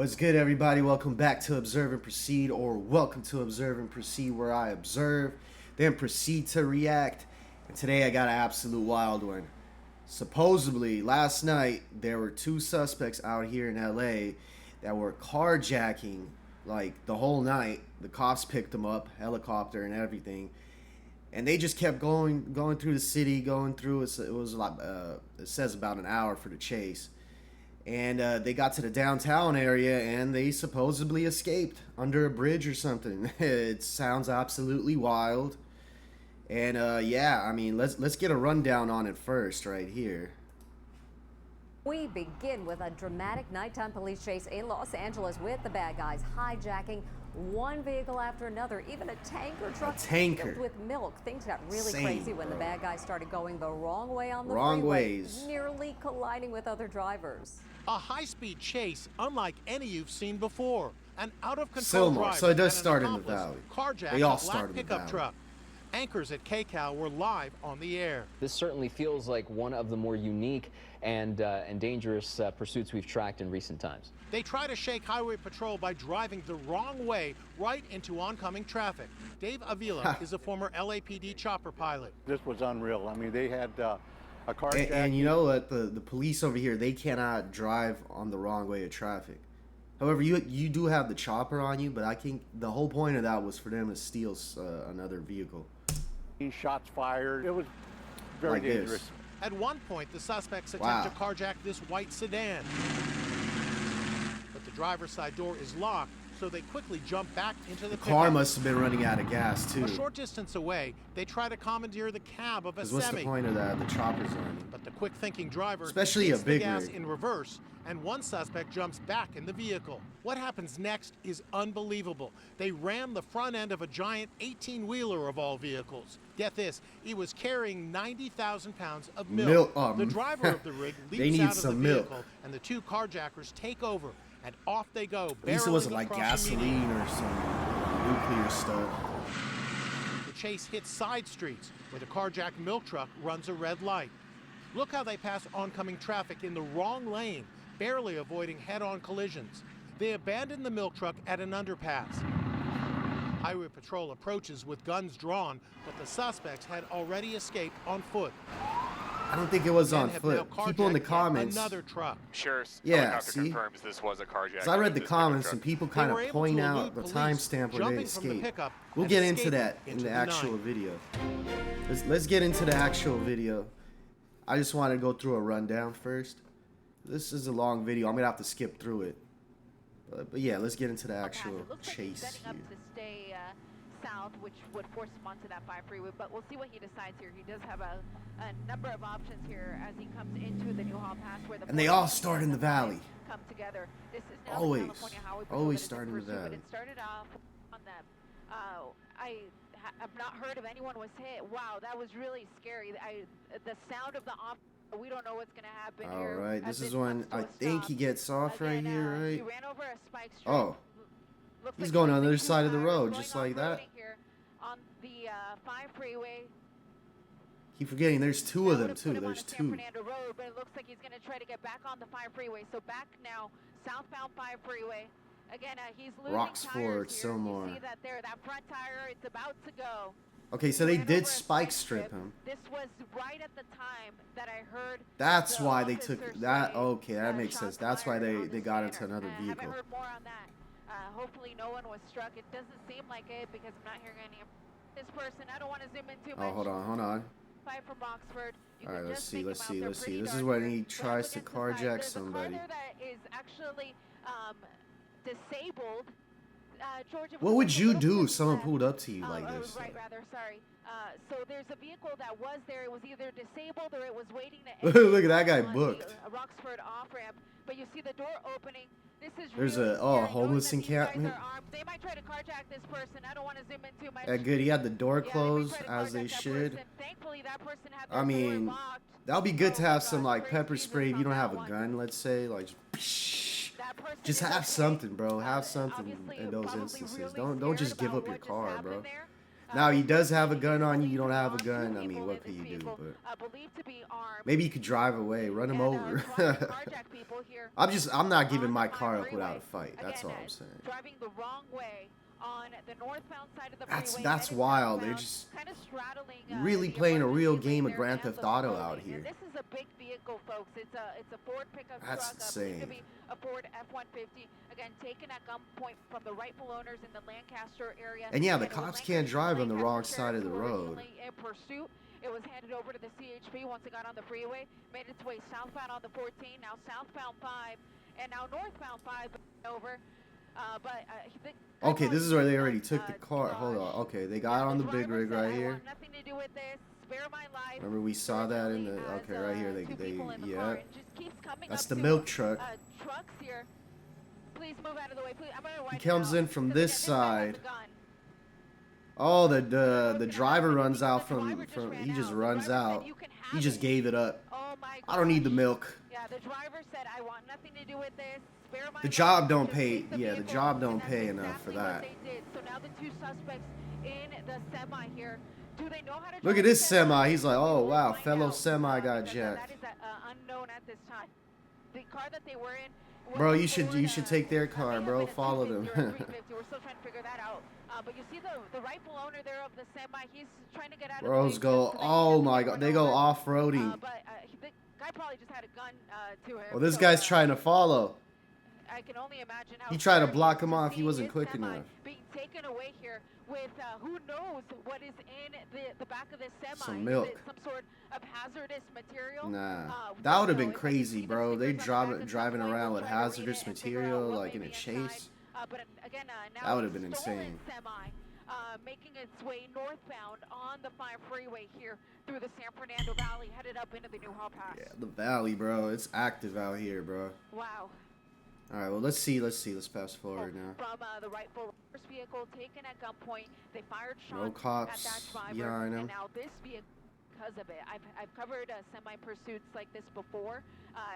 What's good, everybody? Welcome back to Observe and Proceed, or welcome to Observe and Proceed, where I observe, then proceed to react. And today I got an absolute wild one. Supposedly, last night, there were two suspects out here in LA that were carjacking, like, the whole night. The cops picked them up, helicopter and everything. And they just kept going through the city, going through. It was like, it says about an hour for the chase. And they got to the downtown area, and they supposedly escaped under a bridge or something. It sounds absolutely wild. And yeah, I mean, let's get a rundown on it first, right here. We begin with a dramatic nighttime police chase in Los Angeles with the bad guys hijacking one vehicle after another, even a tanker truck filled with milk. Things got really crazy when the bad guys started going the wrong way on the freeway, nearly colliding with other drivers. A high-speed chase unlike any you've seen before. An out-of-control driver so it does start in the valley. Carjacked they all start in the pickup truck. Anchors at KCAL were live on the air. This certainly feels like one of the more unique and dangerous pursuits we've tracked in recent times. They try to shake Highway Patrol by driving the wrong way right into oncoming traffic. Dave Avila is a former LAPD chopper pilot. This was unreal. I mean, they had a carjacking. And you know what? The police over here, they cannot drive on the wrong way of traffic. However, you do have the chopper on you, but I think the whole point of that was for them to steal another vehicle. Shots fired. It was very dangerous. At one point, the suspects attempt to carjack this white sedan. But the driver's side door is locked, so they quickly jump back into the pickup. Car must have been running out of gas, too. A short distance away, they try to commandeer the cab of a semi. What's the point of that? The chopper's on you. But the quick-thinking driver especially a big gas rig. in reverse, and one suspect jumps back in the vehicle. What happens next is unbelievable. They ram the front end of a giant 18-wheeler of all vehicles. Get this, he was carrying 90,000 pounds of milk. The driver of the rig leaps out of the vehicle, and the two carjackers take over, and off they go. At least it wasn't like gasoline or some nuclear stuff. The chase hits side streets, where the carjacked milk truck runs a red light. Look how they pass oncoming traffic in the wrong lane, barely avoiding head-on collisions. They abandon the milk truck at an underpass. Highway Patrol approaches with guns drawn, but the suspects had already escaped on foot. I don't think it was on foot. People in the comments. Another truck. Sure. Yeah, see? Confirms this was a carjacking. So I read the comments and people kind of point out the timestamp where they escaped. We'll get into that in the actual video. Let's get into the actual video. I just want to go through a rundown first. This is a long video. I'm gonna have to skip through it. But yeah, let's get into the actual chase he's setting up to stay south, which would force him onto that 5 freeway. But we'll see what he decides here. He does have a number of options here as he comes into the Newhall Pass, where the and they all start in the valley. Come together. This is now Always, the California Highway Patrol always that is start in the pursuit, valley. But it started off on them. I've not heard if anyone was hit. Wow, that was really scary. The sound of the we don't know what's going to happen here. All right, this is when I think he gets off right here, right? He ran over a spike strip. Oh, he's going on the other side of the road, just like that. On the 5 freeway. Keep forgetting there's two of them too. There's two. Road, but it looks like he's going to try to get back on the 5 freeway. So back now, southbound 5 freeway. Again, he's losing Roxford, tires here. Silmar. You see that there, that front tire, it's about to go. Okay, so they did spike strip him. This was right at the time that I heard. That's why they took that. Okay, that makes sense. That's why they got into another vehicle. I haven't heard more on that. Hopefully no one was struck. It doesn't seem like it because I'm not hearing any of this person. I don't want to zoom in too much. Oh, hold on. 5 from Oxford. All right, let's see. This is when he tries to carjack somebody. That is actually disabled. Georgia, what would you do if someone pulled up to you like this? Right, rather, sorry. So there's a vehicle that was there. It was either disabled or it was waiting to Look at that guy booked. Roxford off-ramp. But you see the door opening. This is There's really a homeless encampment. They might try to carjack this person. I don't want to zoom in too much. Yeah, good. He had the door closed as they should. Thankfully, that person had I mean, that'll be good to have some like pepper spray if you don't have a gun. Let's say like. Just have something, bro. Have something in those instances. Don't just give up your car, bro. Now he does have a gun on you. You don't have a gun. I mean, what can you do? But maybe you could drive away, run him over. I'm not giving my car up without a fight. That's all I'm saying. Driving the wrong way on the northbound side of the freeway. That's wild. They're just really playing a real game of Grand Theft Auto out here. This is a big vehicle, folks. It's a Ford pickup truck. That's insane. To be a Ford F-150. Again, taken at gunpoint from the rightful owners in the Lancaster area. And yeah, the cops can't drive on the wrong side of the road. In pursuit. It was handed over to the CHP once it got on the freeway. Made its way southbound on the 14. Now southbound 5. And now northbound 5 over. Okay, this is where they already took the car. Hold on. Okay, they got on the big rig right here. Remember we saw that in the okay right here. They yeah. That's the milk truck. He comes in from this side. Oh, the driver runs out from he just runs out. He just gave it up. I don't need the milk. Yeah, the driver said, I want nothing to do with this. The job don't pay. Yeah, the job don't pay enough for that. So now the two suspects in the semi here, do they know how to look at this semi. He's like, oh wow, fellow semi got jacked. That is unknown at this time. The car that they were in. Bro, you should take their car, bro. Follow them. We're still trying to figure that out. But you see the rightful owner there of the semi. He's trying to get out of the way. Bros go. Oh my God, they go off-roading. But the guy probably just had a gun to him. Well, this guy's trying to follow. I can only imagine how he tried to block him off. He wasn't quick enough. Being taken away here with who knows what is in the back of this semi. Some milk. Is it some sort of hazardous material? Nah, that would have been crazy, bro. They driving around with hazardous material like in a chase. But again, now that would have been insane. Semi, making its way northbound on the 5 freeway here through the San Fernando Valley, headed up into the Newhall Pass. Yeah, the valley, bro. It's active out here, bro. Wow. All right, well, let's see. Let's fast forward now. From the rightful vehicle taken at gunpoint, they fired shots no cops at that driver. behind him. And now this vehicle, because of it, I've covered semi pursuits like this before.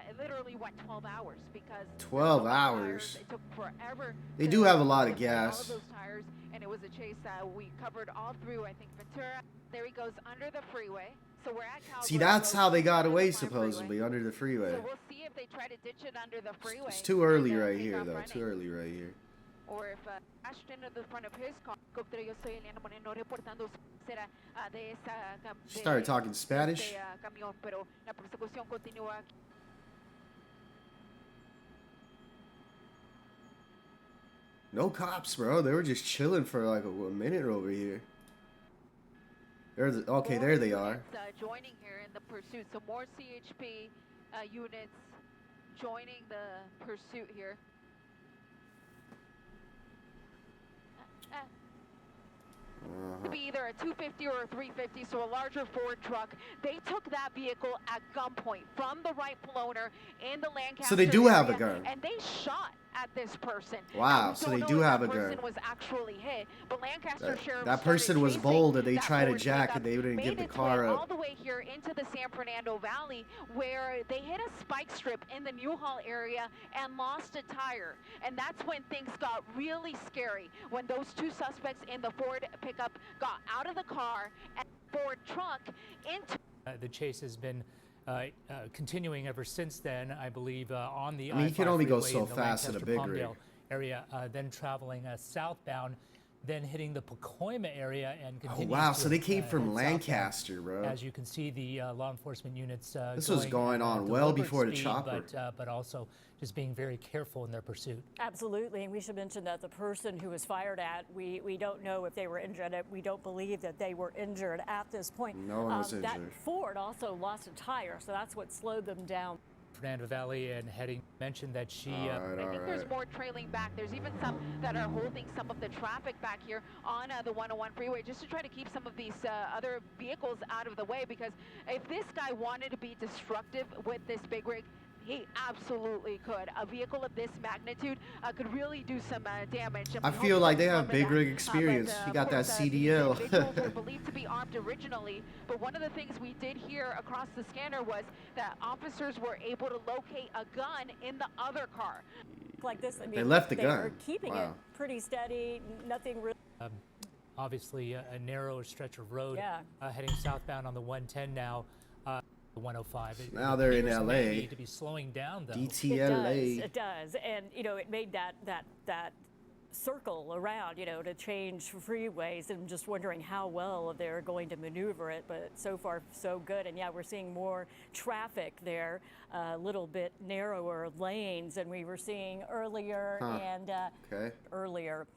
It literally went 12 hours because 12 hours. It took forever. They do have a lot of gas. All of those tires, and it was a chase we covered all through. I think Ventura. There he goes under the freeway. So we're at Cowboy. See, that's how they got away, supposedly, under the freeway. So we'll see if they try to ditch it under the freeway. It's too early right here, though. Too early right here. Or if crashed into the front of his car. She started talking Spanish. No cops, bro. They were just chilling for like a minute over here. Okay, there they are. Joining here in the pursuit. So more CHP units joining the pursuit here. To be either a 250 or a 350, so a larger Ford truck. They took that vehicle at gunpoint from the rightful owner in the Lancaster. So they do have a area, gun. and they shot at this person. Wow, so they do have a gun. That person was actually hit, but Lancaster Sheriff. That person was bold, and they tried to jack, and they didn't get the car up. All the way here into the San Fernando Valley, where they hit a spike strip in the Newhall area and lost a tire, and that's when things got really scary. When those two suspects in the Ford pickup got out of the car and Ford truck into. The chase has been continuing ever since then, I believe, on the I mean, you can only go so fast at a big rig. Area, then traveling southbound, then hitting the Pacoima area and continuing. Oh wow! So they came from Lancaster, bro. As you can see, the law enforcement units. This was going on well before the chopper. But also just being very careful in their pursuit. Absolutely, and we should mention that the person who was fired at, we don't know if they were injured. We don't believe that they were injured at this point. No one was injured. That Ford also lost a tire, so that's what slowed them down. Fernando Valley and heading mentioned that she. I think there's more trailing back. There's even some that are holding some of the traffic back here on the 101 freeway just to try to keep some of these other vehicles out of the way, because if this guy wanted to be destructive with this big rig, he absolutely could. A vehicle of this magnitude could really do some damage. I feel like they have big rig experience. He got that CDL. Individuals were believed to be armed originally, but one of the things we did hear across the scanner was that officers were able to locate a gun in the other car. Like this, I mean, they left the gun. They were keeping it pretty steady. Nothing really. obviously a narrower stretch of road Yeah. heading southbound on the 110 now. 105. Now they're in appears LA. they need to be slowing down though. DTLA. It does, and you know, it made that circle around, you know, to change freeways, and just wondering how well they're going to maneuver it. But so far, so good. And yeah, we're seeing more traffic there, a little bit narrower lanes than we were seeing earlier and earlier.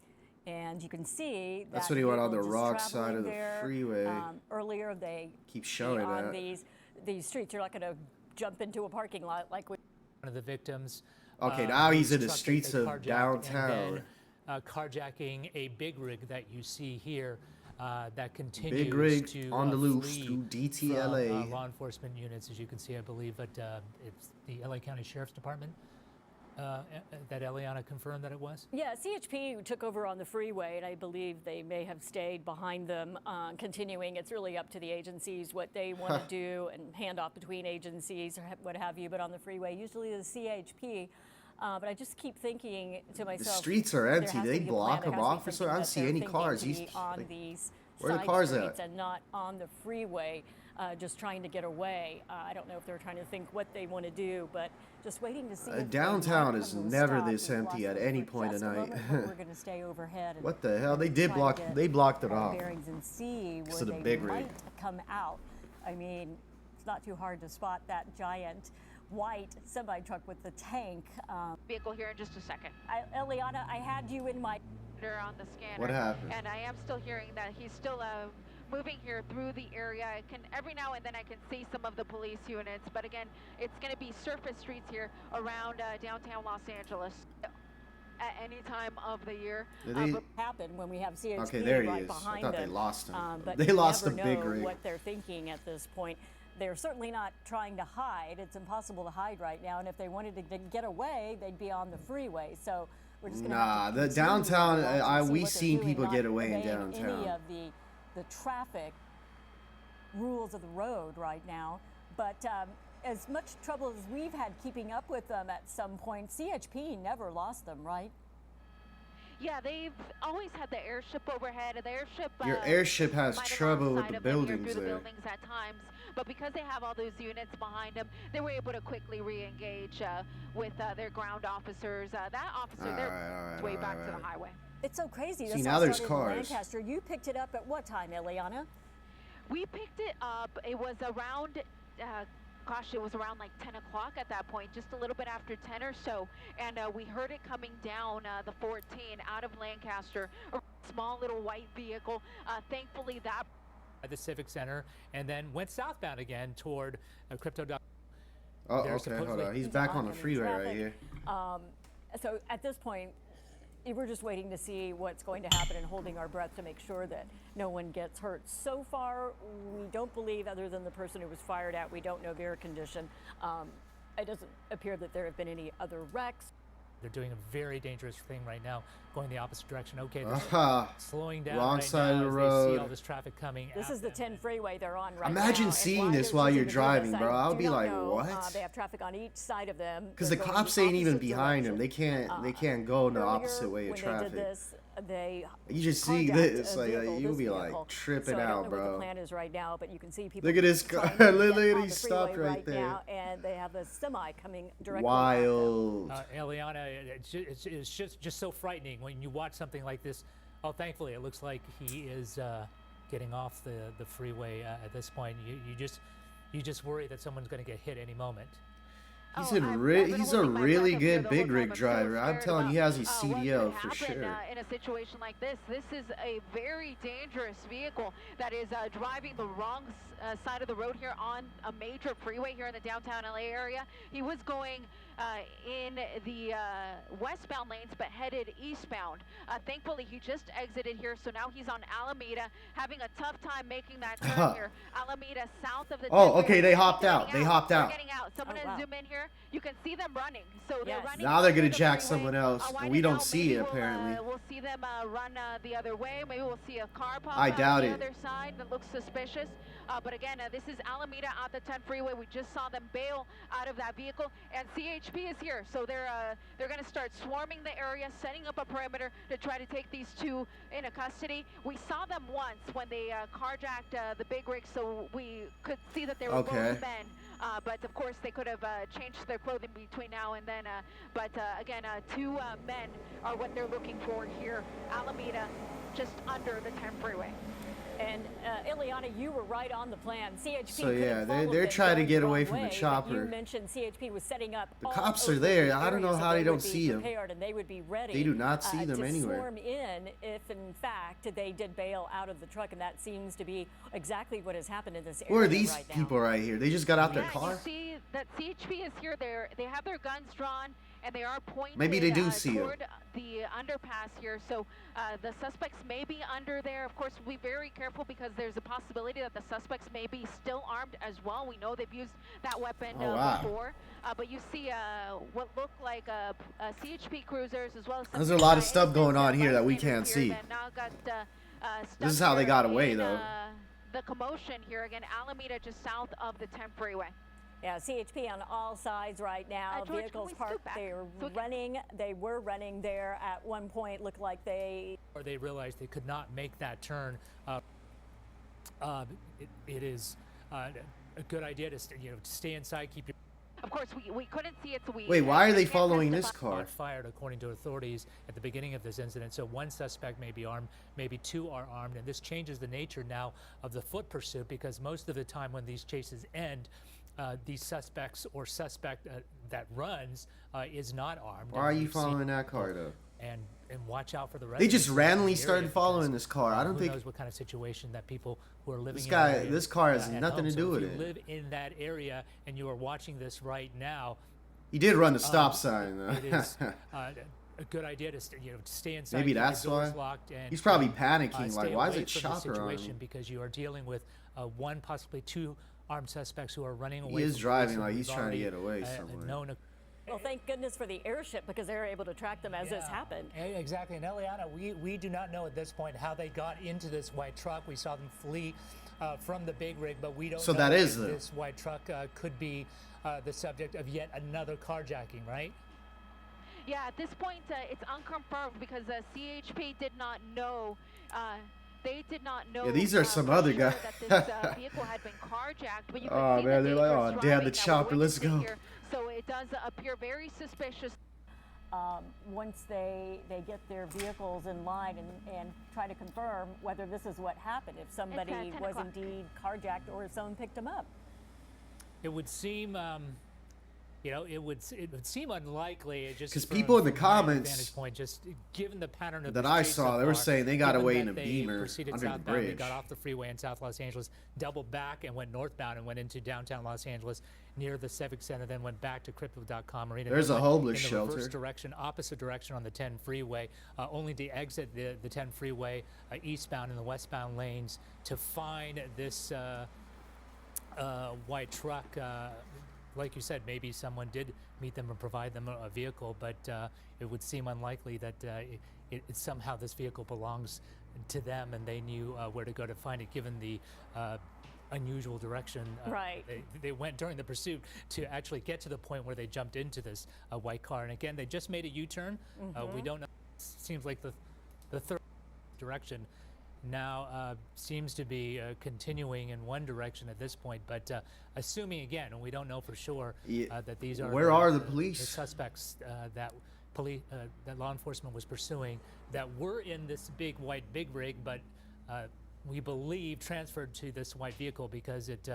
And you can see that that's what he went on the vehicle just wrong side traveling of the there. freeway. Earlier, they Keep showing on that. these streets. You're not going to jump into a parking lot like we. One of the victims. Okay, now he's in the truck that streets they of carjacked, downtown. And then, carjacking a big rig that you see here that continues Big rig to on the loose flee through from, DTLA. law enforcement units, as you can see, I believe, but it's the LA County Sheriff's Department that Eliana confirmed that it was. Yeah, CHP took over on the freeway, and I believe they may have stayed behind them, continuing. It's really up to the agencies what they want to do and hand off between agencies or what have you. But on the freeway, usually the CHP. But I just keep thinking to myself, The streets are empty. there has to They be a block plan. them There has to off be or something. I don't see something any that they're cars. thinking He's to be on like, these where are the side cars streets at? and not on the freeway, just trying to get away. I don't know if they're trying to think what they want to do, but just waiting to see. If downtown they is might come to a never stop. this We've empty lost at them any for point just a tonight. moment, but we're going to stay overhead. And What the hell? They did try to block. get They blocked it our off. bearings and see where to the they big rig. might come out. I mean, it's not too hard to spot that giant white semi-truck with the tank. Vehicle here in just a second. Eliana, I had you in my. On the scanner. What happened? And I am still hearing that he's still moving here through the area. I can every now and then I can see some of the police units, but again, it's going to be surface streets here around downtown Los Angeles at any time of the year. Happen when we have CHP Okay, there he right is. I behind thought they them. lost him. But They you lost never the big know rig. what they're thinking at this point. They're certainly not trying to hide. It's impossible to hide right now. And if they wanted to get away, they'd be on the freeway. So we're just going to have to the continue downtown. to watch and see We've what they're seen doing, people not get away in obeying downtown. Any of the traffic rules of the road right now. But as much trouble as we've had keeping up with them at some point, CHP never lost them, right? Yeah, they've always had the airship overhead. The airship. Your airship has might have trouble lost with sight the of them here buildings through the there. buildings at times, but because they have all those units behind them, they were able to quickly re-engage with their ground officers. That officer, they're way back to the highway. It's so crazy. See, This now all there's started in cars. Lancaster. You picked it up at what time, Eliana? We picked it up. It was around. Gosh, it was around like 10 o'clock at that point, just a little bit after 10 or so. And we heard it coming down the 14 out of Lancaster, a small little white vehicle. Thankfully, that. At the Civic Center, and then went southbound again toward Crypto. Oh, They're okay, hold supposedly- on. He's back on the Oncoming freeway right traffic. here. So at this point, we're just waiting to see what's going to happen and holding our breath to make sure that no one gets hurt. So far, we don't believe, other than the person who was fired at, we don't know their condition. It doesn't appear that there have been any other wrecks. They're doing a very dangerous thing right now, going the opposite direction. Okay, they're slowing down Wrong right side now of the as they see road. all this traffic coming. This at is the them. 10 freeway they're on right now. Imagine and seeing why this they're while you're choosing to do driving, this, bro. I I'll do be not like, know. what? They have traffic on each side of them. Because the They're going cops the ain't even opposite behind him. direction. They can't go in the Earlier, opposite way of when traffic. They did this, they You just see carjacked this, a like vehicle, you'll this be like vehicle. tripping so I don't out, know bro. what the plan is right now, but you can see people. Look at this trying car. to get Look at on he the stopped freeway right there. now, and they have a semi coming directly. Wild. Eliana, it's just so frightening when you watch something like this. Oh, thankfully, it looks like he is getting off the freeway at this point. You just worry that someone's going to get hit any moment. He's a really good big rig driver. I'm telling you, he has his CDL for sure. In a situation like this is a very dangerous vehicle that is driving the wrong side of the road here on a major freeway here in the downtown LA area. He was going in the westbound lanes but headed eastbound. Thankfully, he just exited here, so now he's on Alameda, having a tough time making that turn here. Alameda south of the. Oh, okay, they hopped out. They hopped out. Getting out. So I'm Oh, gonna wow. zoom in here. you can see them running. So they're running. Now they're gonna under the jack freeway. someone else, and we don't see it apparently. We'll see them run the other way. Maybe we'll see a car pop I out doubt on the it. other side that looks suspicious. But again, this is Alameda at the 10 freeway. We just saw them bail out of that vehicle, and CHP is here. So they're going to start swarming the area, setting up a perimeter to try to take these two into custody. We saw them once when they carjacked the big rig, so we could see that they were both men. But of course, they could have changed their clothing between now and then. But again, two men are what they're looking for here. Alameda, just under the 10 freeway. And Ileana, you were right on the plan. CHP. So yeah, they're trying to get away from the chopper. You mentioned CHP was setting up. The cops are there. I don't know how they don't see them. And they would be ready. They do not see them to anywhere. Swarm in if, in fact, they did bail out of the truck, and that seems to be exactly what has happened in this area. Who are these right people right here? They just got out their car. You see that CHP is here. They have their guns drawn, and they are pointed. Maybe they do see toward the underpass here. So the suspects may be under there. Of course, we'll be very careful because there's a possibility that the suspects may be still armed as well. We know they've used that weapon before. But you see what look like CHP cruisers as well as some. There's a lot of stuff going on here that we can't see. This is how they got away, though. The commotion here again, Alameda just south of the 10 freeway. Yeah, CHP on all sides right now. George, vehicles parked. They're running. They were running there at one point. Looked like they. Or they realized they could not make that turn. It is a good idea to stay inside, keep your. Of course, we couldn't see it, so we. Wait, why are they following this car? Fired, according to authorities, at the beginning of this incident. So one suspect may be armed, maybe two are armed, and this changes the nature now of the foot pursuit because most of the time when these chases end, these suspects or suspect that runs is not armed. Why are you following that car though? And watch out for the rest. They just randomly started following this car. I don't think. Who knows what kind of situation that people who are living. This car has nothing to do with it. If you live in that area and you are watching this right now. He did run the stop sign though. It is a good idea to stay inside. Maybe that's why. And, he's probably panicking. Like, why is it chopper on me? Because you are dealing with one, possibly two armed suspects who are running away. He is driving like he's trying to get away somewhere. Well, thank goodness for the airship because they were able to track them as this happened. Exactly. And Eliana, we do not know at this point how they got into this white truck. We saw them flee from the big rig, but we don't know that is if this white truck could be the subject of yet another carjacking, right? Yeah, at this point, it's unconfirmed because CHP did not know. They did not know. Yeah, these are some other guys. That this vehicle had been carjacked, but you can oh see man, the they're like, oh damn, the chopper, let's go. Here. So it does appear very suspicious. Once they get their vehicles in line and try to confirm whether this is what happened, if somebody was indeed carjacked or if someone picked them up. It would seem, it would seem unlikely. Just because people in the comments, vantage point, just given the pattern of that I saw, they were saying they got away in a Beamer under the bridge. They got off the freeway in South Los Angeles, doubled back and went northbound and went into downtown Los Angeles near the Civic Center, then went back to Crypto.com Arena. There's a homeless in the shelter. Reverse direction, opposite direction on the 10 freeway, only to exit the 10 freeway eastbound in the westbound lanes to find this white truck. Like you said, maybe someone did meet them and provide them a vehicle, but it would seem unlikely that somehow this vehicle belongs to them and they knew where to go to find it, given the unusual direction they went during the pursuit to actually get to the point where they jumped into this white car. And again, they just made a U-turn. We don't know. Seems like the third direction now seems to be continuing in one direction at this point, but assuming again, and we don't know for sure that these are the police? The suspects that law enforcement was pursuing that were in this big rig, but we believe transferred to this white vehicle because it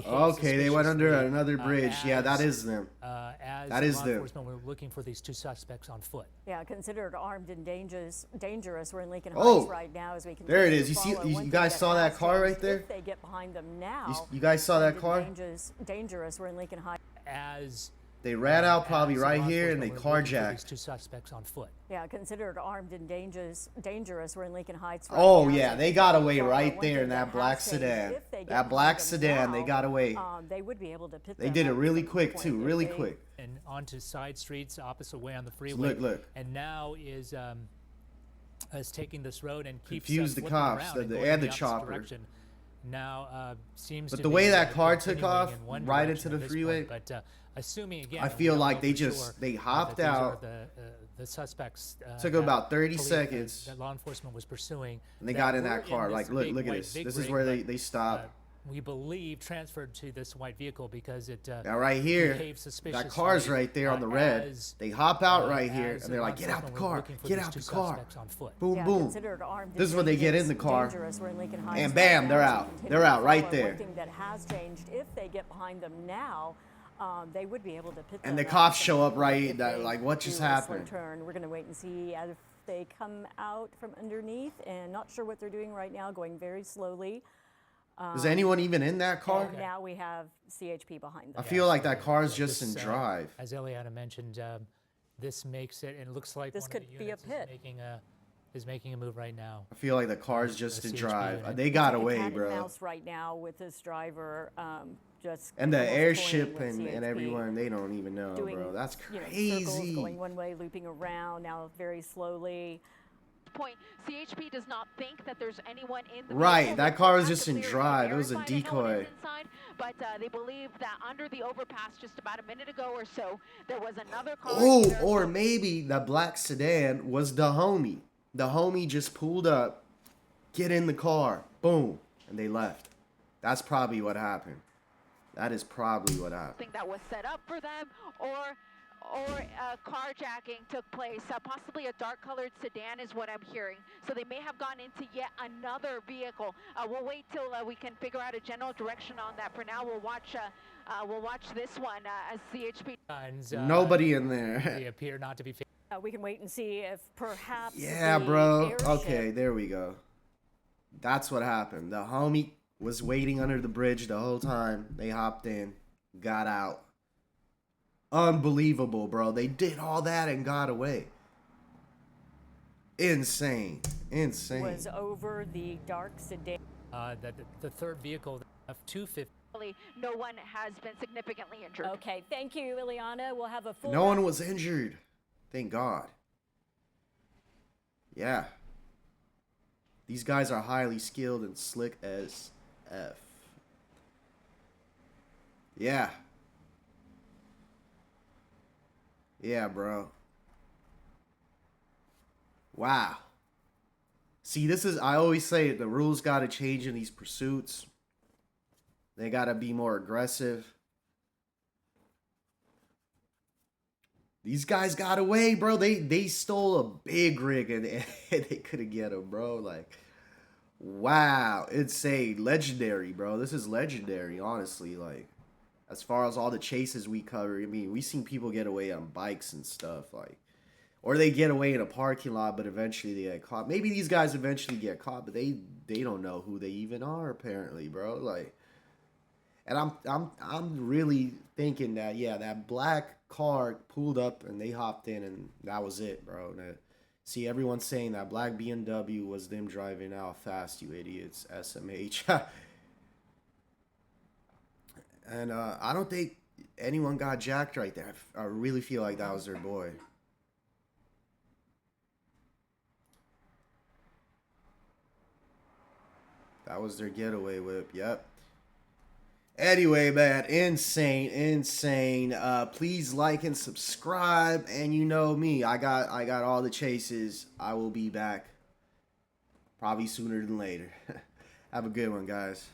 okay, they went under another bridge. Yeah, that is them. That is them. We're looking for these two suspects on foot. Yeah, considered armed and dangerous. We're in Lincoln Heights right now as we can. There it is. You see, you guys saw that car right there? If they get behind them now. You guys saw that car? Dangerous. We're in Lincoln Heights. As They ran out probably as right law here and they enforcement were looking for these carjacked. two suspects on foot. Yeah, considered armed and dangerous. We're in Lincoln Heights right Oh now. yeah, So they got away one right thing there in that has black changed, sedan. if they get That black behind them sedan, they now, got away. they would be able to pit They them did it up really at some quick point too, if really they- quick. And onto side streets opposite way on the freeway. Look. And now is taking this road and keeps Confused the flipping cops around and going the in opposite chopper. direction. Now seems But to the be, way that car took continuing off in one right direction into at the this freeway, point, but assuming again, I we feel don't like know they for just sure, they that hopped these are out. the suspects Took that about 30 police- seconds. that law enforcement was pursuing. And they that got in were that car. this Like, look big at white this. big This is rig, where but, they stopped. we believe transferred to this white vehicle because it Now right here, behaved that suspiciously, car's right there on the red. as- They hop out right here as and they're like, law get out the enforcement were car, looking for get these out two the car. suspects on foot. Boom, Yeah, boom. considered armed This is when they get in the car. dangerous. We're in Lincoln Heights And right bam, now, they're so out. continue They're to out right follow. there. One thing that has changed, if they get behind them now, they would be able to pit And them the up cops at show some up point right, if they like, what just do a slow happened? turn. We're going to wait and see if they come out from underneath, and not sure what they're doing right now, going very slowly. Is anyone even in that car? And now we have CHP behind I them. feel like that car's So just this, in drive. As Eliana mentioned, this makes it, and it looks like This one could of the be a units pit. is making a move right now. I feel like the car's just The in CHP drive. unit. They got Like a away, cat and bro. mouse right now with this driver, just And the almost airship toying with and CHP. everyone, they don't even know, Doing, bro. That's circles, crazy. going one way, looping around, now very slowly. Point. CHP does not think that there's anyone in the Right, vehicle. that They car will was have just to in clear and drive. It was a verify that no one is decoy. inside, but they believe that under the overpass just about a minute ago or so, there was another car. Oh, either or maybe the black sedan was the homie. The homie just pulled up, get in the car, boom, and they left. That's probably what happened. That is probably what happened. something that was set up for them, or carjacking took place. Possibly a dark-colored sedan is what I'm hearing. So they may have gone into yet another vehicle. We'll wait till we can figure out a general direction on that. For now, we'll watch this one as CHP. And, Nobody in there. They appear not to be. We can wait and see if perhaps Yeah, the bro. airship- Okay, there we go. That's what happened. The homie was waiting under the bridge the whole time. They hopped in, got out. Unbelievable, bro. They did all that and got away. Insane. Insane. was over the dark sedan. The third vehicle of 250. No one has been significantly injured. Okay, thank you, Ileana. We'll have a full. No one was injured. Thank God. Yeah. These guys are highly skilled and slick as F. Yeah. Yeah, bro. Wow. See, this is, I always say the rules got to change in these pursuits. They got to be more aggressive. These guys got away, bro. They stole a big rig and they couldn't get him, bro. Like, wow. Insane. Legendary, bro. This is legendary, honestly. Like, as far as all the chases we cover, I mean, we seen people get away on bikes and stuff, like, or they get away in a parking lot, but eventually they get caught. Maybe these guys eventually get caught, but they don't know who they even are, apparently, bro. Like, and I'm really thinking that, yeah, that black car pulled up and they hopped in and that was it, bro. And, see, everyone's saying that black BMW was them driving out fast, you idiots, SMH. And I don't think anyone got jacked right there. I really feel like that was their boy. That was their getaway whip. Yep. Anyway, man, insane. Please like and subscribe. And you know me, I got all the chases. I will be back probably sooner than later. Have a good one, guys.